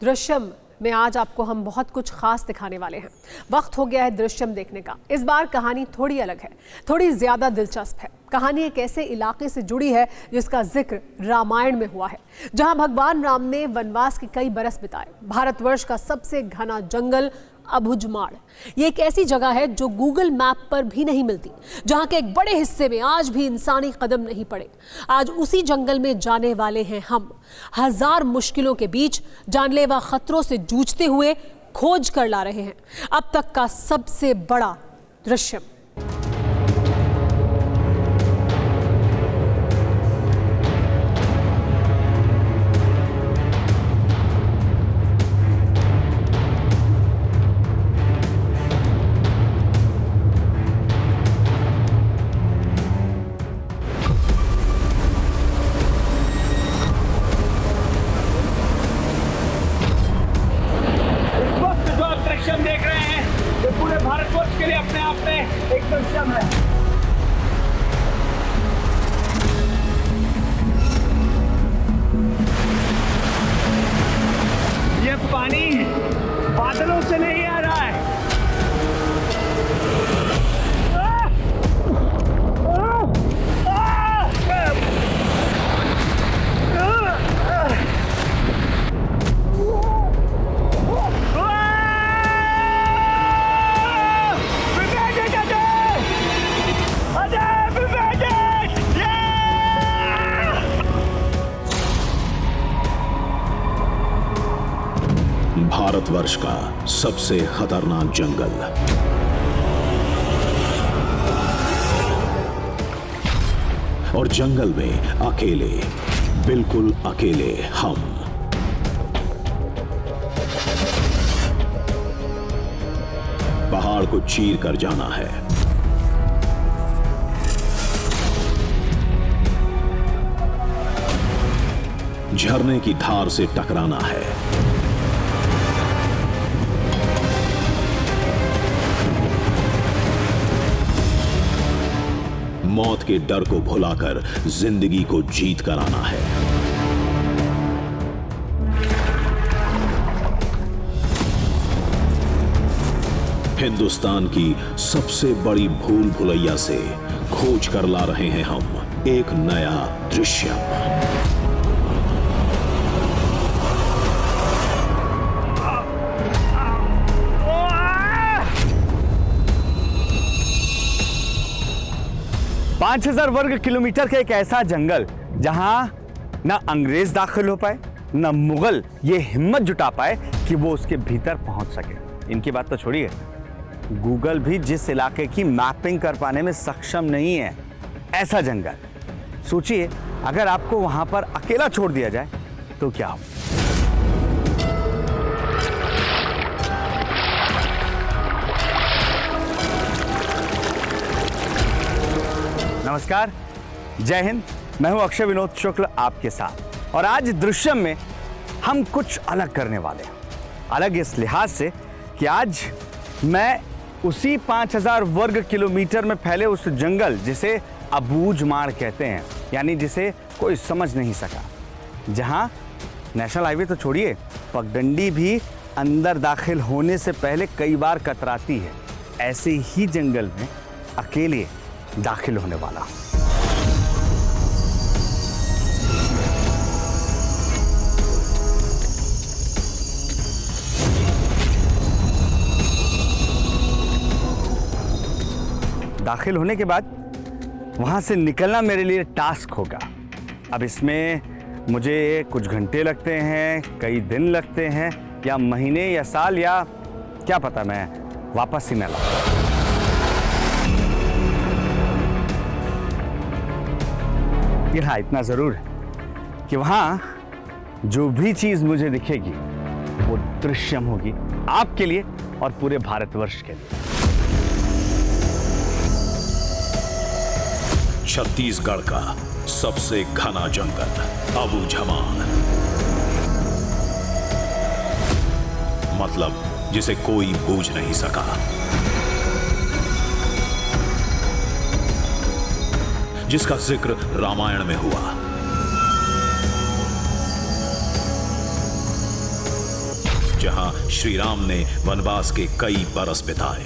दृश्यम में आज आपको हम बहुत कुछ खास दिखाने वाले हैं। वक्त हो गया है दृश्यम देखने का। इस बार कहानी थोड़ी अलग है, थोड़ी ज्यादा दिलचस्प है। कहानी एक ऐसे इलाके से जुड़ी है जिसका जिक्र रामायण में हुआ है, जहां भगवान राम ने वनवास के कई बरस बिताए। भारतवर्ष का सबसे घना जंगल अबुझमाड़, ये एक ऐसी जगह है जो गूगल मैप पर भी नहीं मिलती, जहां के एक बड़े हिस्से में आज भी इंसानी कदम नहीं पड़े। आज उसी जंगल में जाने वाले हैं हम। हजार मुश्किलों के बीच जानलेवा खतरों से जूझते हुए खोज कर ला रहे हैं अब तक का सबसे बड़ा दृश्यम। दृश्यम देख रहे हैं, ये पूरे भारतवर्ष के लिए अपने आप में एक दृश्यम है। ये पानी बादलों से नहीं आ रहा है, भारतवर्ष का सबसे खतरनाक जंगल। और जंगल में अकेले, बिल्कुल अकेले हम। पहाड़ को चीर कर जाना है। झरने की धार से टकराना है। मौत के डर को भुलाकर जिंदगी को जीत कर आना है। हिंदुस्तान की सबसे बड़ी भूल भुलैया से खोज कर ला रहे हैं हम एक नया दृश्यम। 5000 वर्ग किलोमीटर का एक ऐसा जंगल जहां ना अंग्रेज दाखिल हो पाए, ना मुगल ये हिम्मत जुटा पाए कि वो उसके भीतर पहुंच सके। इनकी बात तो छोड़िए, गूगल भी जिस इलाके की मैपिंग कर पाने में सक्षम नहीं है, ऐसा जंगल। सोचिए, अगर आपको वहां पर अकेला छोड़ दिया जाए तो क्या हो। नमस्कार, जय हिंद। मैं हूं अक्षय विनोद शुक्ल आपके साथ, और आज दृश्यम में हम कुछ अलग करने वाले हैं। अलग इस लिहाज से कि आज मैं उसी 5000 वर्ग किलोमीटर में फैले उस जंगल जिसे अबूझमाड़ कहते हैं, यानी जिसे कोई समझ नहीं सका, जहां नेशनल हाईवे तो छोड़िए, पगडंडी भी अंदर दाखिल होने से पहले कई बार कतराती है, ऐसे ही जंगल में अकेले दाखिल होने वाला। दाखिल होने के बाद वहां से निकलना मेरे लिए टास्क होगा। अब इसमें मुझे कुछ घंटे लगते हैं, कई दिन लगते हैं, या महीने या साल, या क्या पता मैं वापस ही न लाऊं। हाँ, इतना जरूर है कि वहां जो भी चीज मुझे दिखेगी वो दृश्यम होगी, आपके लिए और पूरे भारतवर्ष के लिए। छत्तीसगढ़ का सबसे घना जंगल अबूझमाड़, मतलब जिसे कोई बूझ नहीं सका। जिसका जिक्र रामायण में हुआ। जहां श्री राम ने वनवास के कई बरस बिताए।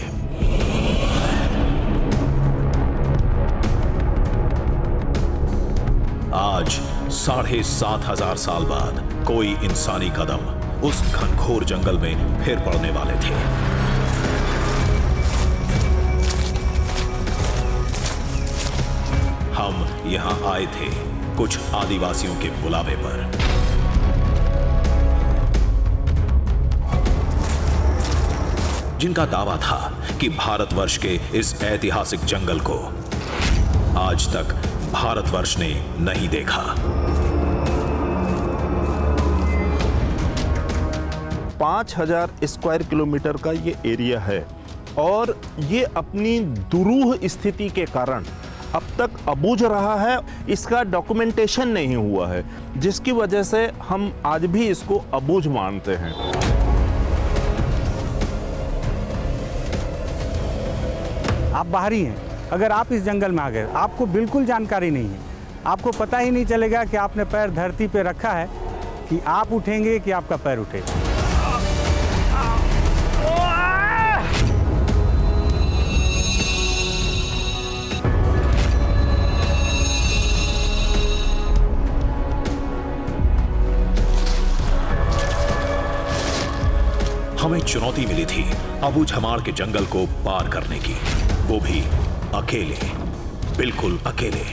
आज 7,500 साल बाद कोई इंसानी कदम उस घनघोर जंगल में फिर पड़ने वाले थे। हम यहां आए थे कुछ आदिवासियों के बुलावे पर। जिनका दावा था कि भारतवर्ष के इस ऐतिहासिक जंगल को आज तक भारतवर्ष ने नहीं देखा। 5,000 स्क्वायर किलोमीटर का ये एरिया है और ये अपनी दुरूह स्थिति के कारण अब तक अबूझ रहा है। इसका डॉक्यूमेंटेशन नहीं हुआ है, जिसकी वजह से हम आज भी इसको अबूझ मानते हैं। आप बाहरी हैं, अगर आप इस जंगल में आ गए, आपको बिल्कुल जानकारी नहीं है, आपको पता ही नहीं चलेगा कि आपने पैर धरती पे रखा है, कि आप उठेंगे कि आपका पैर उठेगा। हमें चुनौती मिली थी अबू झमाड़ के जंगल को पार करने की, वो भी अकेले, बिल्कुल अकेले।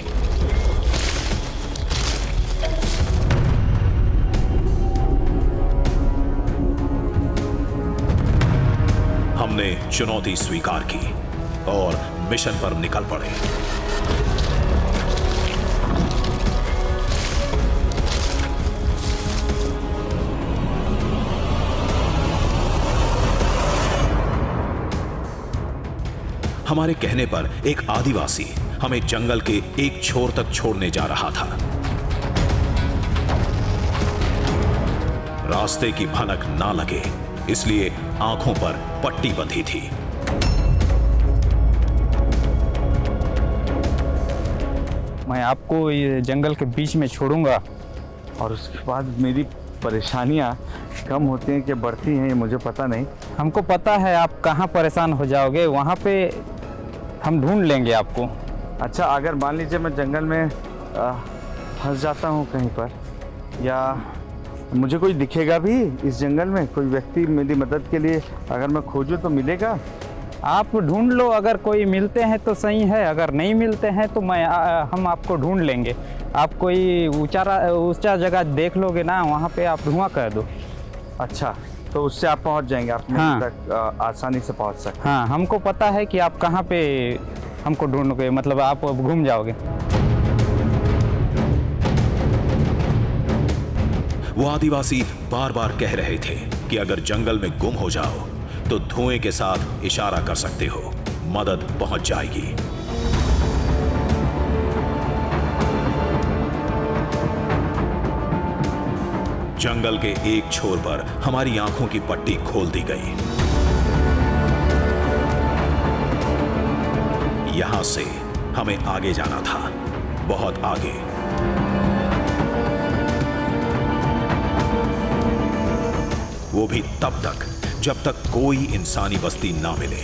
हमने चुनौती स्वीकार की और मिशन पर निकल पड़े। हमारे कहने पर एक आदिवासी हमें जंगल के एक छोर तक छोड़ने जा रहा था। रास्ते की भनक ना लगे इसलिए आंखों पर पट्टी बंधी थी। मैं आपको ये जंगल के बीच में छोड़ूंगा और उसके बाद मेरी परेशानियां कम होती हैं कि बढ़ती हैं, ये मुझे पता नहीं। हमको पता है आप कहाँ परेशान हो जाओगे, वहाँ पे हम ढूंढ लेंगे आपको। अच्छा, अगर मान लीजिए मैं जंगल में फंस जाता हूँ कहीं पर, या मुझे कोई दिखेगा भी इस जंगल में, कोई व्यक्ति मेरी मदद के लिए अगर मैं खोजूँ तो मिलेगा? आप ढूंढ लो, अगर कोई मिलते हैं तो सही है, अगर नहीं मिलते हैं तो हम आपको ढूंढ लेंगे। आप कोई ऊंचा जगह देख लोगे ना, वहाँ पे आप धुआं कर दो। अच्छा, तो उससे आप पहुँच जाएंगे, आप हाँ। तक आसानी से पहुँच सकते हैं। हाँ, हमको पता है कि आप कहाँ पे हमको ढूंढोगे, मतलब आप घूम जाओगे। वो आदिवासी बार बार कह रहे थे कि अगर जंगल में गुम हो जाओ तो धुएं के साथ इशारा कर सकते हो, मदद पहुंच जाएगी। जंगल के एक छोर पर हमारी आंखों की पट्टी खोल दी गई। यहां से हमें आगे जाना था, बहुत आगे। वो भी तब तक जब तक कोई इंसानी बस्ती ना मिले।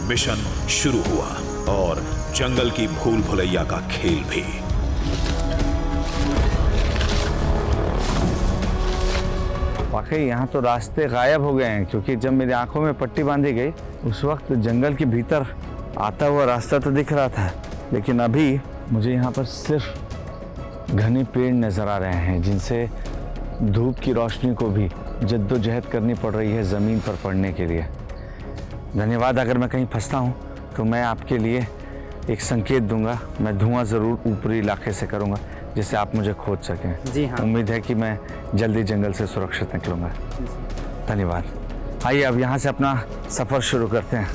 मिशन शुरू हुआ और जंगल की भूल भुलैया का खेल भी। वाकई यहाँ तो रास्ते गायब हो गए हैं, क्योंकि जब मेरी आंखों में पट्टी बांधी गई उस वक्त जंगल के भीतर आता हुआ रास्ता तो दिख रहा था, लेकिन अभी मुझे यहाँ पर सिर्फ घने पेड़ नजर आ रहे हैं, जिनसे धूप की रोशनी को भी जद्दोजहद करनी पड़ रही है ज़मीन पर पड़ने के लिए। धन्यवाद। अगर मैं कहीं फंसता हूँ तो मैं आपके लिए एक संकेत दूंगा, मैं धुआं ज़रूर ऊपरी इलाके से करूँगा जिससे आप मुझे खोज सकें। जी हाँ। उम्मीद है कि मैं जल्दी जंगल से सुरक्षित निकलूँगा। धन्यवाद। आइए अब यहाँ से अपना सफ़र शुरू करते हैं।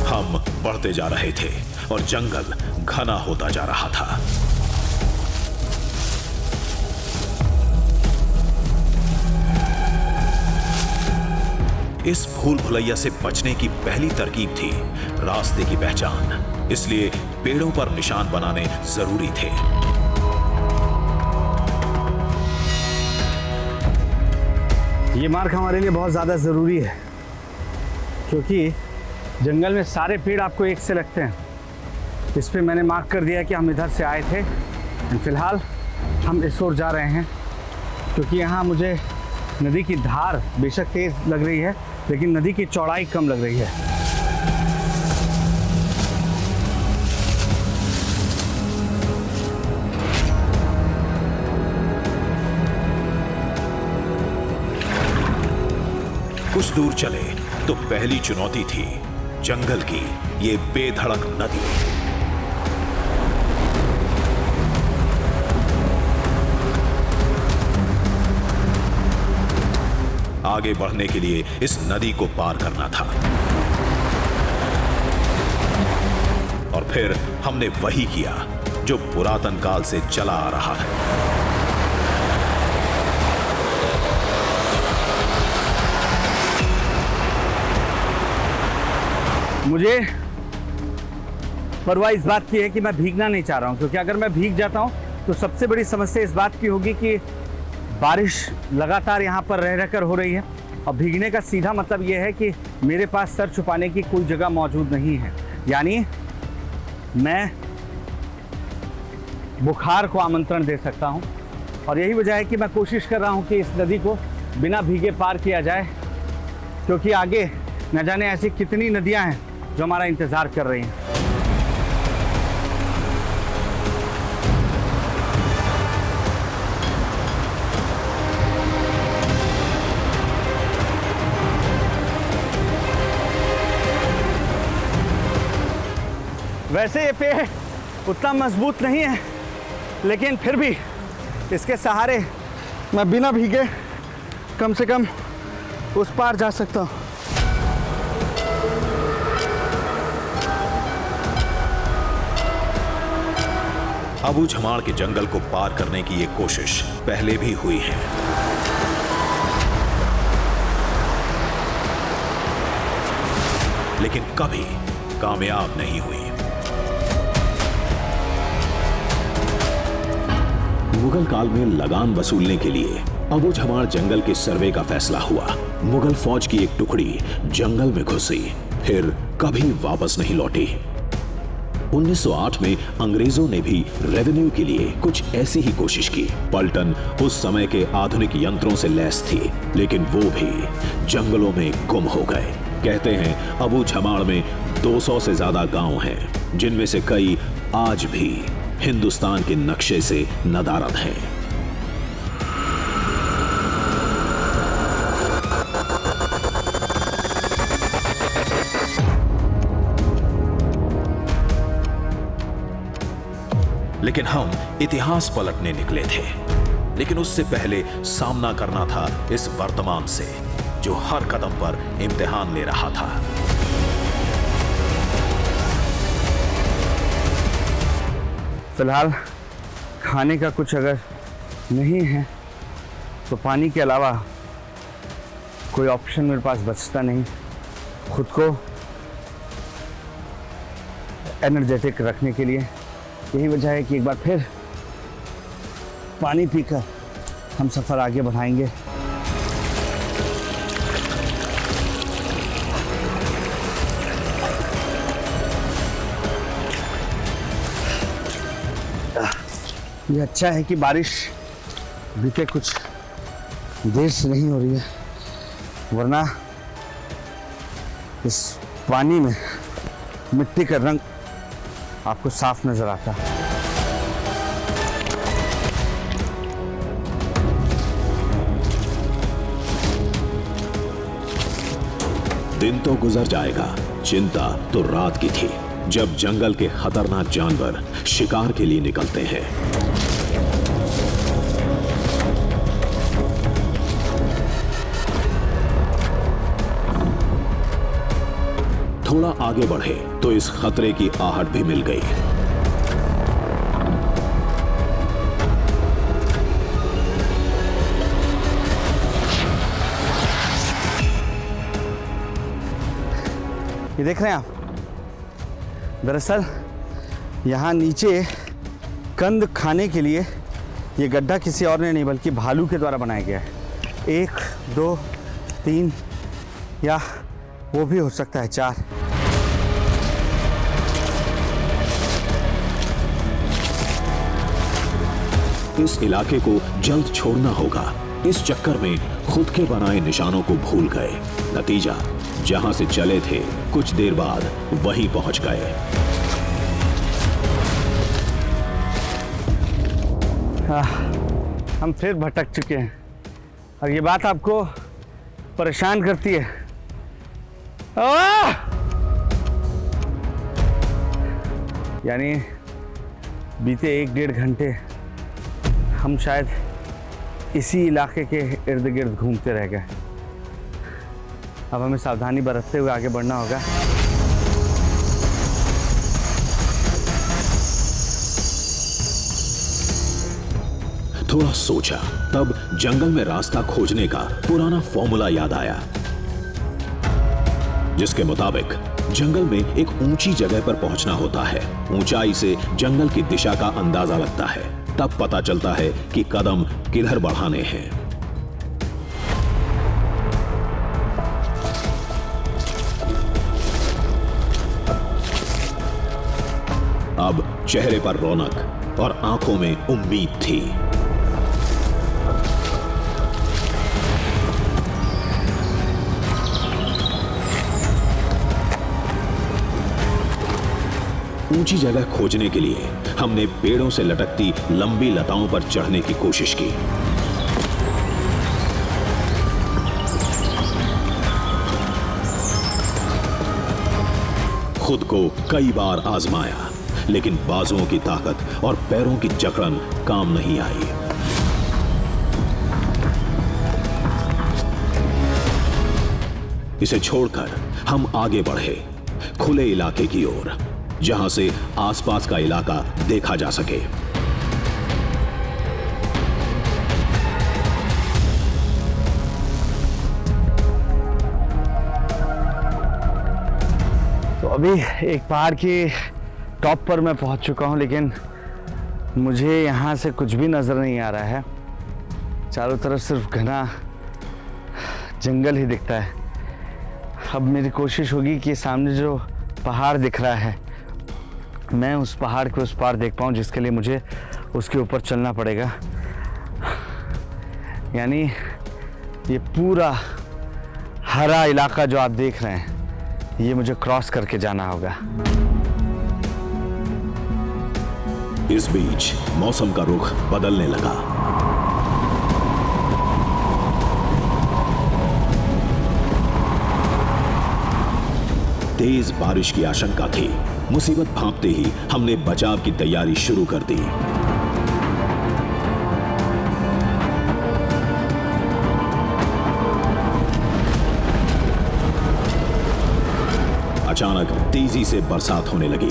हम बढ़ते जा रहे थे और जंगल घना होता जा रहा था। इस भूल भुलैया से बचने की पहली तरकीब थी रास्ते की पहचान। इसलिए पेड़ों पर निशान बनाने जरूरी थे। ये मार्ग हमारे लिए बहुत ज़्यादा ज़रूरी है, क्योंकि जंगल में सारे पेड़ आपको एक से लगते हैं। इस पे मैंने मार्क कर दिया कि हम इधर से आए थे, एंड फिलहाल हम इस ओर जा रहे हैं, क्योंकि यहाँ मुझे नदी की धार बेशक तेज लग रही है, लेकिन नदी की चौड़ाई कम लग रही है। कुछ दूर चले तो पहली चुनौती थी जंगल की ये बेधड़क नदी। आगे बढ़ने के लिए इस नदी को पार करना था, और फिर हमने वही किया जो पुरातन काल से चला आ रहा है। मुझे परवाह इस बात की है कि मैं भीगना नहीं चाह रहा हूं, क्योंकि अगर मैं भीग जाता हूं तो सबसे बड़ी समस्या इस बात की होगी कि बारिश लगातार यहाँ पर रह रहकर हो रही है, और भीगने का सीधा मतलब यह है कि मेरे पास सर छुपाने की कोई जगह मौजूद नहीं है। यानी मैं बुखार को आमंत्रण दे सकता हूँ, और यही वजह है कि मैं कोशिश कर रहा हूँ कि इस नदी को बिना भीगे पार किया जाए, क्योंकि आगे न जाने ऐसी कितनी नदियाँ हैं जो हमारा इंतज़ार कर रही हैं। वैसे ये पेड़ उतना मजबूत नहीं है, लेकिन फिर भी इसके सहारे मैं बिना भीगे कम से कम उस पार जा सकता हूँ। अबू झमाड़ के जंगल को पार करने की ये कोशिश पहले भी हुई है, लेकिन कभी कामयाब नहीं हुई। मुगल काल में लगान वसूलने के लिए अबू झमाड़ जंगल के सर्वे का फैसला हुआ। मुगल फौज की एक टुकड़ी जंगल में घुसी, फिर कभी वापस नहीं लौटी। 1908 में अंग्रेजों ने भी रेवेन्यू के लिए कुछ ऐसी ही कोशिश की। पलटन उस समय के आधुनिक यंत्रों से लैस थी, लेकिन वो भी जंगलों में गुम हो गए। कहते हैं अबू झमाड़ में 200 से ज्यादा गांव हैं, जिनमें से कई आज भी हिंदुस्तान के नक्शे से नदारद हैं। लेकिन हम इतिहास पलटने निकले थे, लेकिन उससे पहले सामना करना था इस वर्तमान से, जो हर कदम पर इम्तिहान ले रहा था। फिलहाल खाने का कुछ अगर नहीं है तो पानी के अलावा कोई ऑप्शन मेरे पास बचता नहीं। खुद को एनर्जेटिक रखने के लिए यही वजह है कि एक बार फिर पानी पीकर हम सफ़र आगे बढ़ाएंगे। ये अच्छा है कि बारिश बीते कुछ देर से नहीं हो रही है, वरना इस पानी में मिट्टी का रंग आपको साफ नजर आता है। दिन तो गुजर जाएगा, चिंता तो रात की थी, जब जंगल के खतरनाक जानवर शिकार के लिए निकलते हैं। थोड़ा आगे बढ़े तो इस खतरे की आहट भी मिल गई। ये देख रहे हैं आप, दरअसल यहाँ नीचे कंद खाने के लिए ये गड्ढा किसी और ने नहीं बल्कि भालू के द्वारा बनाया गया है। 1 2 3 या वो भी हो सकता है 4। इस इलाके को जल्द छोड़ना होगा। इस चक्कर में खुद के बनाए निशानों को भूल गए। नतीजा, जहां से चले थे कुछ देर बाद वहीं पहुंच गए। हम फिर भटक चुके हैं और ये बात आपको परेशान करती है। यानी बीते 1-1.5 घंटे हम शायद इसी इलाके के इर्द गिर्द घूमते रह गए। अब हमें सावधानी बरतते हुए आगे बढ़ना होगा। थोड़ा सोचा, तब जंगल में रास्ता खोजने का पुराना फॉर्मूला याद आया, जिसके मुताबिक जंगल में एक ऊंची जगह पर पहुंचना होता है। ऊंचाई से जंगल की दिशा का अंदाजा लगता है, तब पता चलता है कि कदम किधर बढ़ाने हैं। अब चेहरे पर रौनक और आंखों में उम्मीद थी। ऊंची जगह खोजने के लिए हमने पेड़ों से लटकती लंबी लताओं पर चढ़ने की कोशिश की। खुद को कई बार आजमाया, लेकिन बाजुओं की ताकत और पैरों की जकड़न काम नहीं आई। इसे छोड़कर हम आगे बढ़े, खुले इलाके की ओर, जहां से आसपास का इलाका देखा जा सके। तो अभी एक पहाड़ की टॉप पर मैं पहुंच चुका हूं, लेकिन मुझे यहां से कुछ भी नजर नहीं आ रहा है। चारों तरफ सिर्फ घना जंगल ही दिखता है। अब मेरी कोशिश होगी कि सामने जो पहाड़ दिख रहा है, मैं उस पहाड़ के उस पार देख पाऊँ, जिसके लिए मुझे उसके ऊपर चलना पड़ेगा। यानी ये पूरा हरा इलाका जो आप देख रहे हैं, ये मुझे क्रॉस करके जाना होगा। इस बीच मौसम का रुख बदलने लगा। तेज बारिश की आशंका थी। मुसीबत भांपते ही हमने बचाव की तैयारी शुरू कर दी। अचानक तेजी से बरसात होने लगी।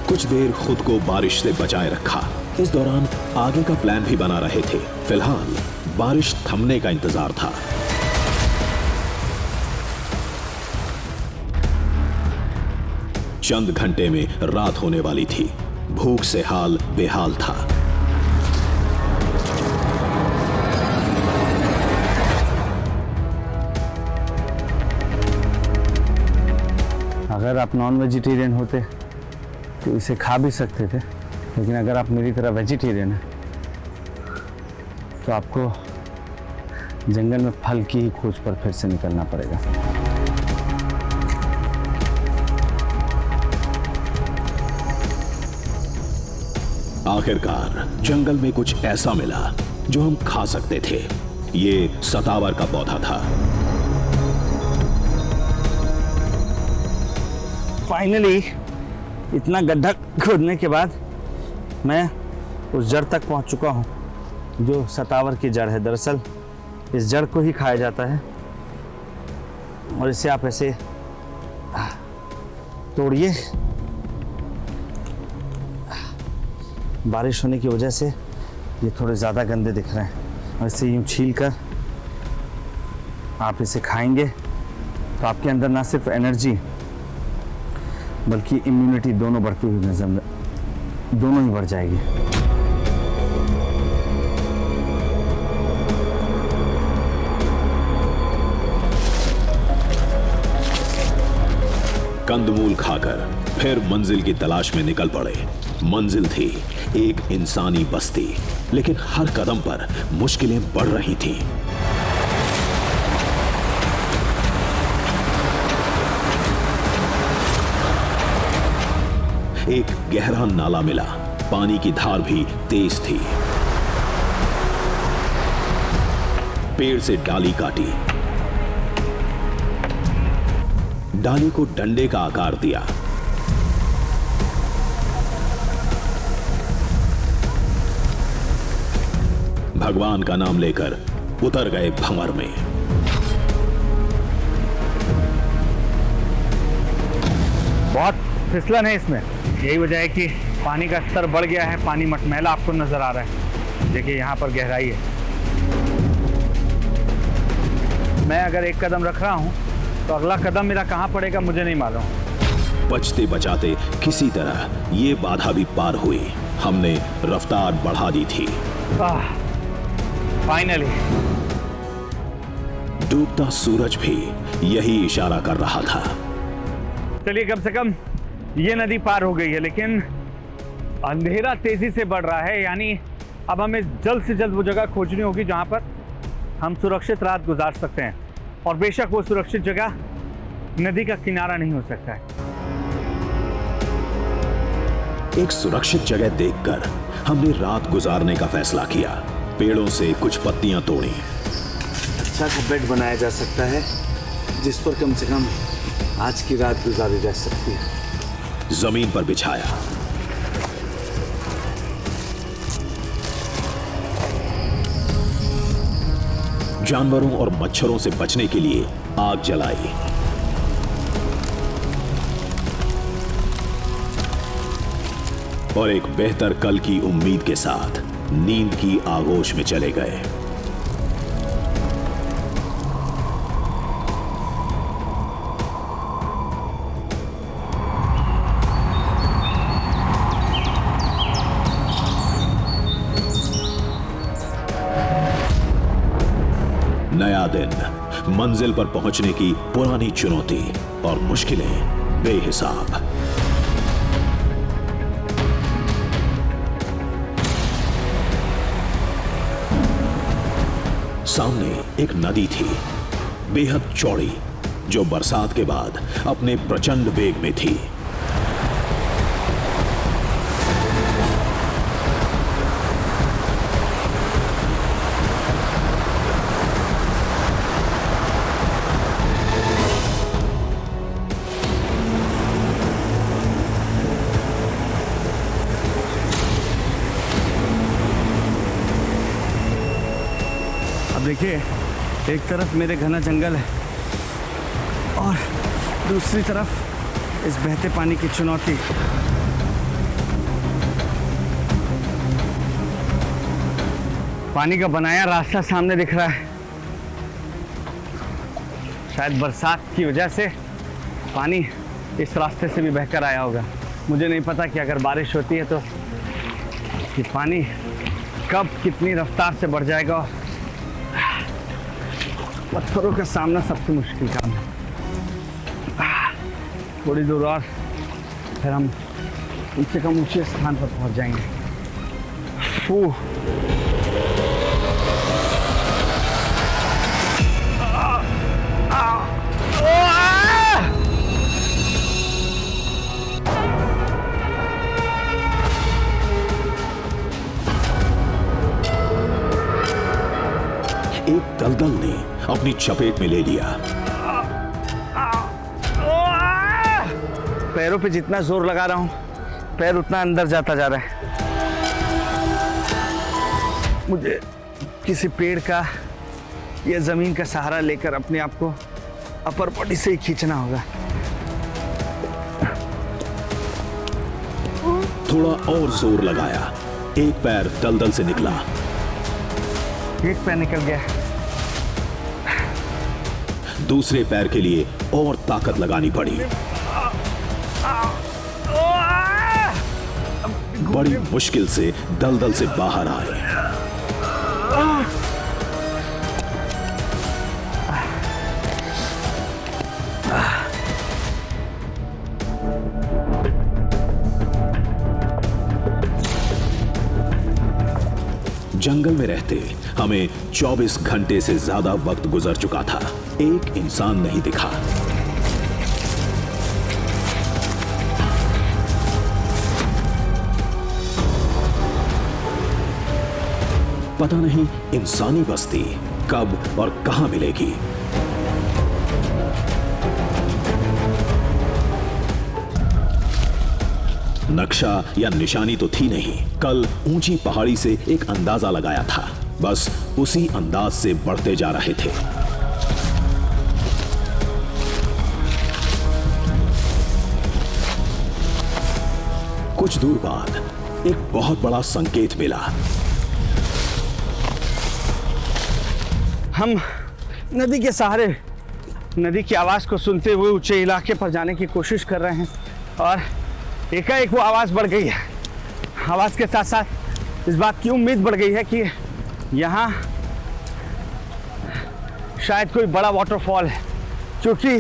कुछ देर खुद को बारिश से बचाए रखा। इस दौरान आगे का प्लान भी बना रहे थे। फिलहाल बारिश थमने का इंतजार था। चंद घंटे में रात होने वाली थी। भूख से हाल बेहाल था। अगर आप नॉन वेजिटेरियन होते तो इसे खा भी सकते थे, लेकिन अगर आप मेरी तरह वेजिटेरियन हैं तो आपको जंगल में फल की ही खोज पर फिर से निकलना पड़ेगा। आखिरकार जंगल में कुछ ऐसा मिला जो हम खा सकते थे। ये सतावर का पौधा था। फाइनली इतना गड्ढा खोदने के बाद मैं उस जड़ तक पहुंच चुका हूं, जो सतावर की जड़ है। दरअसल इस जड़ को ही खाया जाता है और इसे आप ऐसे तोड़िए। बारिश होने की वजह से ये थोड़े ज़्यादा गंदे दिख रहे हैं और इसे यूं छील कर आप इसे खाएंगे तो आपके अंदर ना सिर्फ एनर्जी बल्कि इम्यूनिटी दोनों बढ़ती हुई दोनों ही बढ़ जाएगी। कंदमूल खाकर फिर मंजिल की तलाश में निकल पड़े। मंजिल थी एक इंसानी बस्ती, लेकिन हर कदम पर मुश्किलें बढ़ रही थीं। एक गहरा नाला मिला, पानी की धार भी तेज थी। पेड़ से डाली काटी, डाली को डंडे का आकार दिया। भगवान का नाम लेकर उतर गए भंवर में। बहुत फिसलन है इसमें, यही वजह है कि पानी का स्तर बढ़ गया है। पानी मटमैला आपको नजर आ रहा है। देखिए यहाँ पर गहराई है। मैं अगर एक कदम रख रहा हूँ तो अगला कदम मेरा कहाँ पड़ेगा मुझे नहीं मालूम। बचते बचाते किसी तरह ये बाधा भी पार हुई। हमने रफ्तार बढ़ा दी थी। फाइनली डूबता सूरज भी यही इशारा कर रहा था। चलिए, कम से कम ये नदी पार हो गई है, लेकिन अंधेरा तेजी से बढ़ रहा है। यानी अब हमें जल्द से जल्द वो जगह खोजनी होगी जहां पर हम सुरक्षित रात गुजार सकते हैं। और बेशक वो सुरक्षित जगह नदी का किनारा नहीं हो सकता है। एक सुरक्षित जगह देखकर हमने रात गुजारने का फैसला किया। पेड़ों से कुछ पत्तियां तोड़ी। अच्छा सा बेड बनाया जा सकता है जिस पर कम से कम आज की रात गुजारी जा सकती है। जमीन पर बिछाया। जानवरों और मच्छरों से बचने के लिए आग जलाई। और एक बेहतर कल की उम्मीद के साथ नींद की आगोश में चले गए। नया दिन, मंजिल पर पहुंचने की पुरानी चुनौती और मुश्किलें बेहिसाब। सामने एक नदी थी, बेहद चौड़ी, जो बरसात के बाद अपने प्रचंड वेग में थी। देखिए, एक तरफ मेरे घना जंगल है और दूसरी तरफ इस बहते पानी की चुनौती। पानी का बनाया रास्ता सामने दिख रहा है। शायद बरसात की वजह से पानी इस रास्ते से भी बहकर आया होगा। मुझे नहीं पता कि अगर बारिश होती है तो कि पानी कब कितनी रफ्तार से बढ़ जाएगा। पत्थरों का सामना सबसे मुश्किल काम है। थोड़ी दूर और फिर हम कम से कम ऊंचे स्थान पर पहुंच जाएंगे। एक दलदल ने अपनी चपेट में ले लिया। पैरों पे जितना जोर लगा रहा हूं, पैर उतना अंदर जाता जा रहा है। मुझे किसी पेड़ का या जमीन का सहारा लेकर अपने आप को अपर बॉडी से ही खींचना होगा। थोड़ा और जोर लगाया। एक पैर दलदल से निकला। एक पैर निकल गया। दूसरे पैर के लिए और ताकत लगानी पड़ी। बड़ी मुश्किल से दलदल से बाहर आए। जंगल में रहते हमें 24 घंटे से ज्यादा वक्त गुजर चुका था। एक इंसान नहीं दिखा। पता नहीं इंसानी बस्ती कब और कहां मिलेगी। नक्शा या निशानी तो थी नहीं। कल ऊंची पहाड़ी से एक अंदाजा लगाया था, बस उसी अंदाज से बढ़ते जा रहे थे। कुछ दूर बाद एक बहुत बड़ा संकेत मिला। हम नदी के सहारे नदी की आवाज को सुनते हुए ऊंचे इलाके पर जाने की कोशिश कर रहे हैं और एकाएक वो आवाज बढ़ गई है। आवाज के साथ साथ इस बात की उम्मीद बढ़ गई है कि यहाँ शायद कोई बड़ा वाटरफॉल है, क्योंकि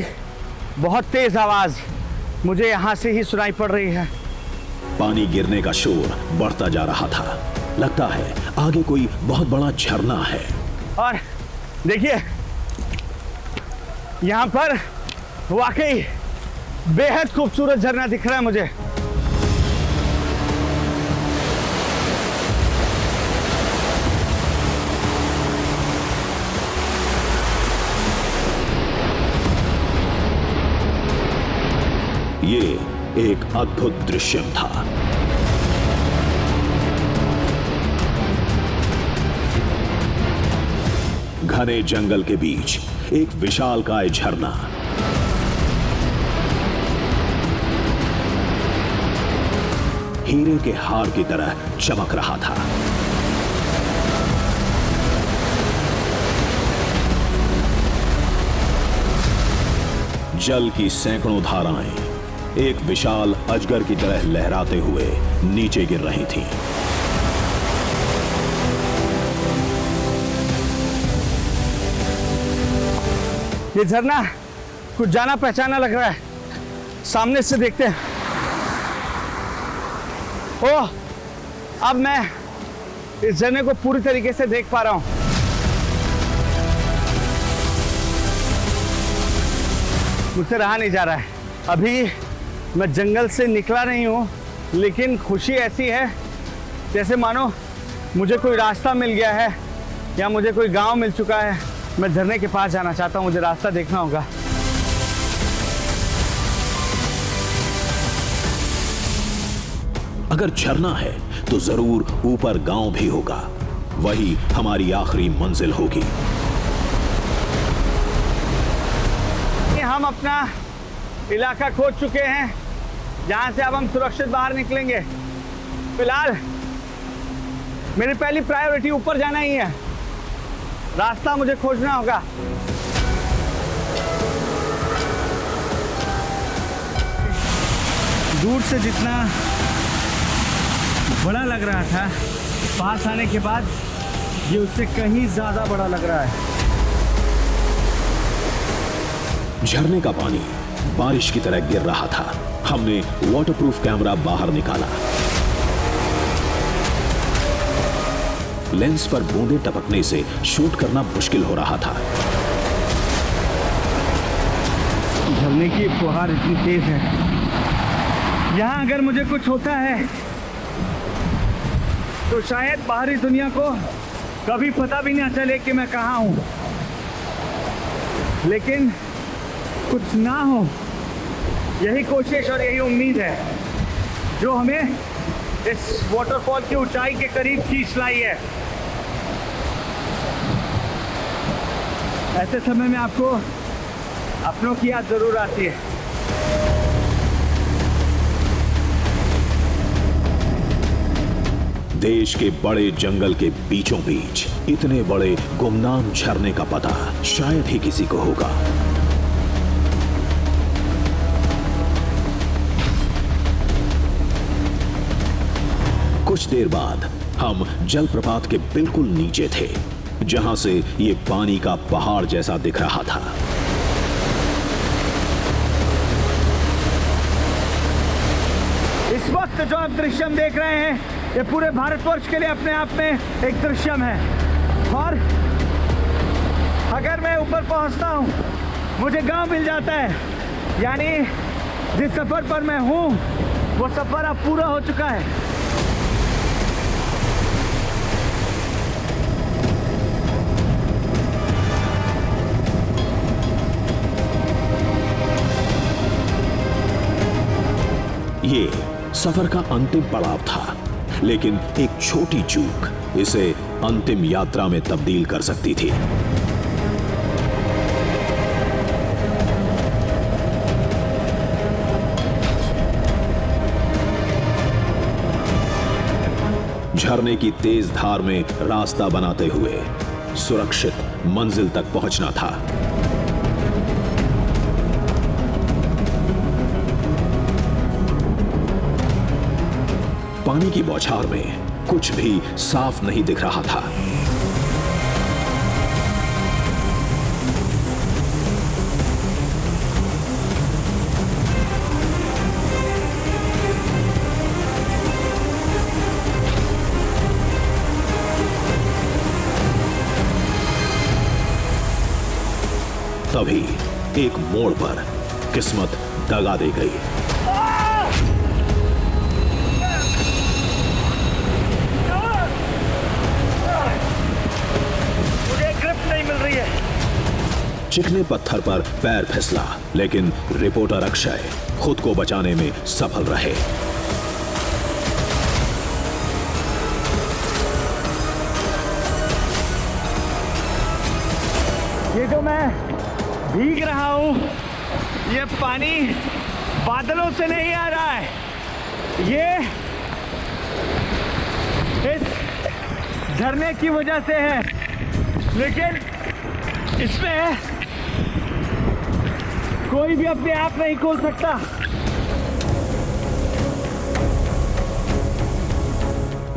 बहुत तेज आवाज मुझे यहाँ से ही सुनाई पड़ रही है। पानी गिरने का शोर बढ़ता जा रहा था। लगता है आगे कोई बहुत बड़ा झरना है। और देखिए, यहाँ पर वाकई बेहद खूबसूरत झरना दिख रहा है मुझे। ये एक अद्भुत दृश्य था। घने जंगल के बीच एक विशालकाय झरना। हीरे के हार की तरह चमक रहा था। जल की सैकड़ों धाराएं एक विशाल अजगर की तरह लहराते हुए नीचे गिर रही थीं। ये झरना कुछ जाना पहचाना लग रहा है। सामने से देखते हैं। ओह, अब मैं इस झरने को पूरी तरीके से देख पा रहा हूं। मुझसे रहा नहीं जा रहा है। अभी मैं जंगल से निकला नहीं हूं, लेकिन खुशी ऐसी है जैसे मानो मुझे कोई रास्ता मिल गया है या मुझे कोई गांव मिल चुका है। मैं झरने के पास जाना चाहता हूं, मुझे रास्ता देखना होगा। अगर झरना है तो जरूर ऊपर गांव भी होगा। वही हमारी आखिरी मंजिल होगी। हम अपना इलाका खोज चुके हैं, जहां से अब हम सुरक्षित बाहर निकलेंगे। फिलहाल मेरी पहली प्रायोरिटी ऊपर जाना ही है। रास्ता मुझे खोजना होगा। दूर से जितना बड़ा लग रहा था, पास आने के बाद ये उससे कहीं ज्यादा बड़ा लग रहा है। झरने का पानी बारिश की तरह गिर रहा था। हमने वाटरप्रूफ कैमरा बाहर निकाला। लेंस पर बूंदें टपकने से शूट करना मुश्किल हो रहा था। झरने की फुहार इतनी तेज है, यहाँ अगर मुझे कुछ होता है तो शायद बाहरी दुनिया को कभी पता भी ना चले कि मैं कहाँ हूँ। लेकिन कुछ ना हो, यही कोशिश और यही उम्मीद है जो हमें इस वाटरफॉल की ऊंचाई के करीब खींच लाई है। ऐसे समय में आपको अपनों की याद जरूर आती है। देश के बड़े जंगल के बीचों बीच इतने बड़े गुमनाम झरने का पता शायद ही किसी को होगा। कुछ देर बाद हम जलप्रपात के बिल्कुल नीचे थे, जहां से ये पानी का पहाड़ जैसा दिख रहा था। इस वक्त जो आप दृश्यम देख रहे हैं, ये पूरे भारतवर्ष के लिए अपने आप में एक दृश्यम है। और अगर मैं ऊपर पहुंचता हूं, मुझे गांव मिल जाता है, यानी जिस सफर पर मैं हूं वो सफर अब पूरा हो चुका है। ये सफर का अंतिम पड़ाव था, लेकिन एक छोटी चूक इसे अंतिम यात्रा में तब्दील कर सकती थी। झरने की तेज धार में रास्ता बनाते हुए सुरक्षित मंजिल तक पहुंचना था। पानी की बौछार में कुछ भी साफ नहीं दिख रहा था। तभी एक मोड़ पर किस्मत दगा दे गई। मुझे ग्रिप नहीं मिल रही है। चिकने पत्थर पर पैर फिसला, लेकिन रिपोर्टर अक्षय खुद को बचाने में सफल रहे। ये जो मैं भीग रहा हूं, ये पानी बादलों से नहीं आ रहा है, ये इस झरने की वजह से है। लेकिन इसमें कोई भी अपने आप नहीं खोल सकता।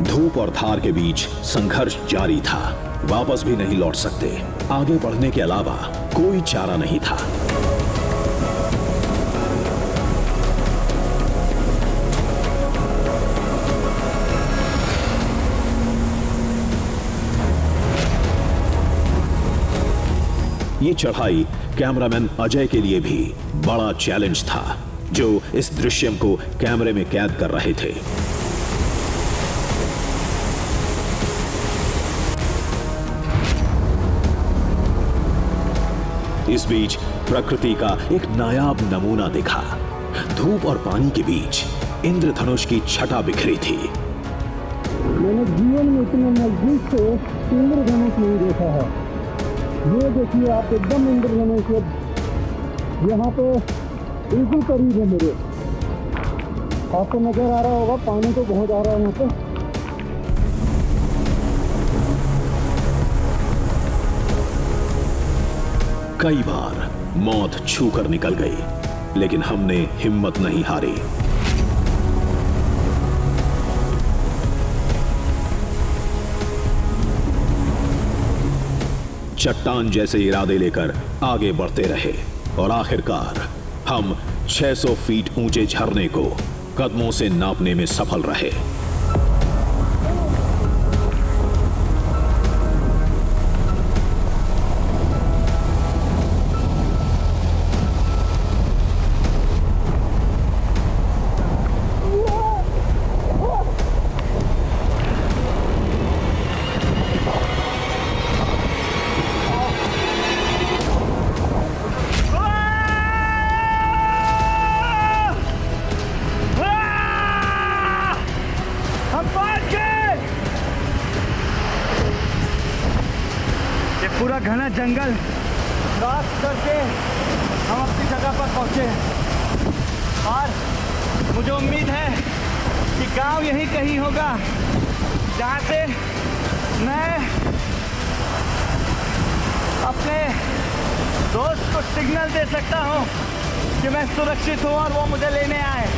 धूप और धार के बीच संघर्ष जारी था। वापस भी नहीं लौट सकते। आगे बढ़ने के अलावा कोई चारा नहीं था। ये चढ़ाई कैमरामैन अजय के लिए भी बड़ा चैलेंज था, जो इस दृश्यम को कैमरे में कैद कर रहे थे। इस बीच प्रकृति का एक नायाब नमूना दिखा। धूप और पानी के बीच इंद्रधनुष की छटा बिखरी थी। मैंने जीवन में इतने नजदीक से इंद्रधनुष नहीं देखा है। ये देखिए आप, एकदम इंद्रधनुष यहाँ पे बिल्कुल करीब है मेरे। आपको नजर आ रहा होगा, पानी तो बहुत आ रहा है यहाँ पे। कई बार मौत छूकर निकल गई, लेकिन हमने हिम्मत नहीं हारी। चट्टान जैसे इरादे लेकर आगे बढ़ते रहे और आखिरकार हम 600 फीट ऊंचे झरने को कदमों से नापने में सफल रहे। पूरा घना जंगल क्रॉस करके हम अपनी जगह पर पहुंचे और मुझे उम्मीद है कि गांव यही कहीं होगा जहां से मैं अपने दोस्त को सिग्नल दे सकता हूं कि मैं सुरक्षित हूं और वो मुझे लेने आए।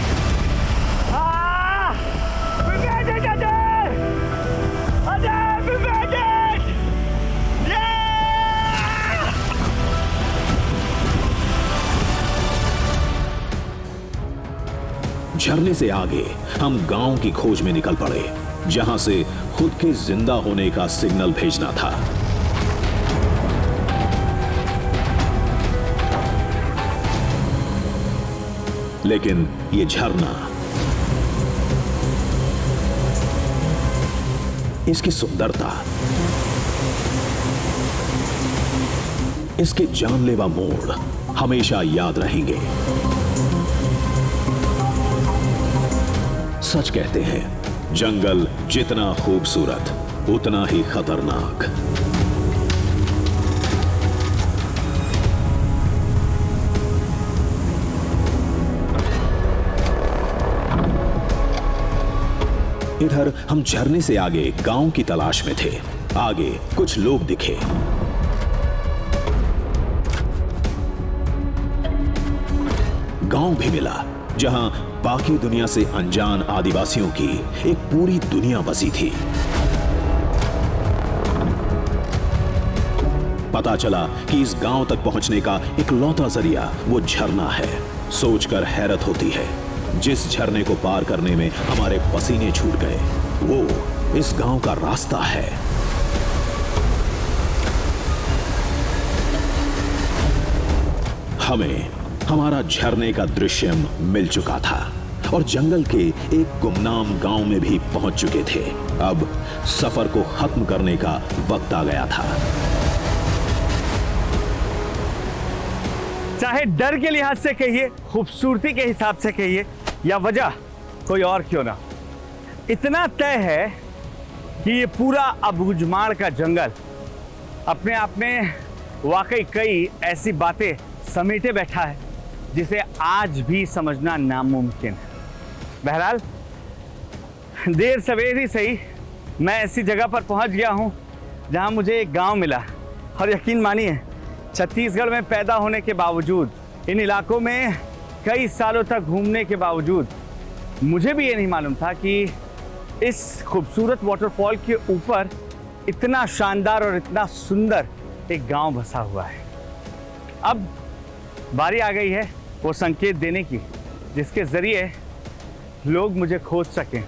झरने से आगे हम गांव की खोज में निकल पड़े, जहां से खुद के जिंदा होने का सिग्नल भेजना था। लेकिन ये झरना, इसकी सुंदरता, इसके जानलेवा मोड़ हमेशा याद रहेंगे। सच कहते हैं, जंगल जितना खूबसूरत उतना ही खतरनाक। इधर हम झरने से आगे गांव की तलाश में थे। आगे कुछ लोग दिखे। गांव भी मिला, जहां बाकी दुनिया से अनजान आदिवासियों की एक पूरी दुनिया बसी थी। पता चला कि इस गांव तक पहुंचने का इकलौता जरिया वो झरना है। सोचकर हैरत होती है, जिस झरने को पार करने में हमारे पसीने छूट गए, वो इस गांव का रास्ता है। हमें हमारा झरने का दृश्य मिल चुका था और जंगल के एक गुमनाम गांव में भी पहुंच चुके थे। अब सफर को खत्म करने का वक्त आ गया था। चाहे डर के लिहाज से कहिए, खूबसूरती के हिसाब से कहिए, या वजह कोई और क्यों ना, इतना तय है कि ये पूरा अबूझमाड़ का जंगल अपने आप में वाकई कई ऐसी बातें समेटे बैठा है जिसे आज भी समझना नामुमकिन है। बहरहाल, देर सवेर ही सही मैं ऐसी जगह पर पहुंच गया हूं जहां मुझे एक गांव मिला। और यकीन मानिए, छत्तीसगढ़ में पैदा होने के बावजूद, इन इलाकों में कई सालों तक घूमने के बावजूद, मुझे भी ये नहीं मालूम था कि इस खूबसूरत वाटरफॉल के ऊपर इतना शानदार और इतना सुंदर एक गांव बसा हुआ है। अब बारी आ गई है वो संकेत देने की जिसके जरिए लोग मुझे खोज सकें।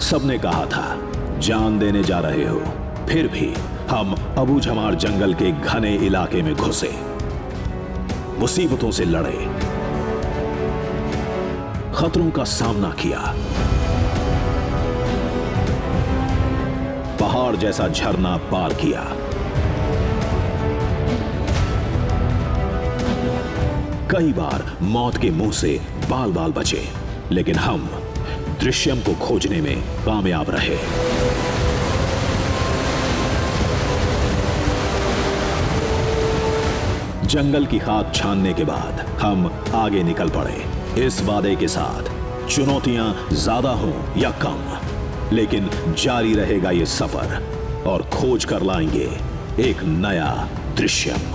सबने कहा था जान देने जा रहे हो, फिर भी हम अबूझमाड़ जंगल के घने इलाके में घुसे, मुसीबतों से लड़े, खतरों का सामना किया, पहाड़ जैसा झरना पार किया, कई बार मौत के मुंह से बाल बाल बचे, लेकिन हम दृश्यम को खोजने में कामयाब रहे। जंगल की खाक छानने के बाद हम आगे निकल पड़े, इस वादे के साथ, चुनौतियां ज्यादा हों या कम, लेकिन जारी रहेगा ये सफर और खोज कर लाएंगे एक नया दृश्यम।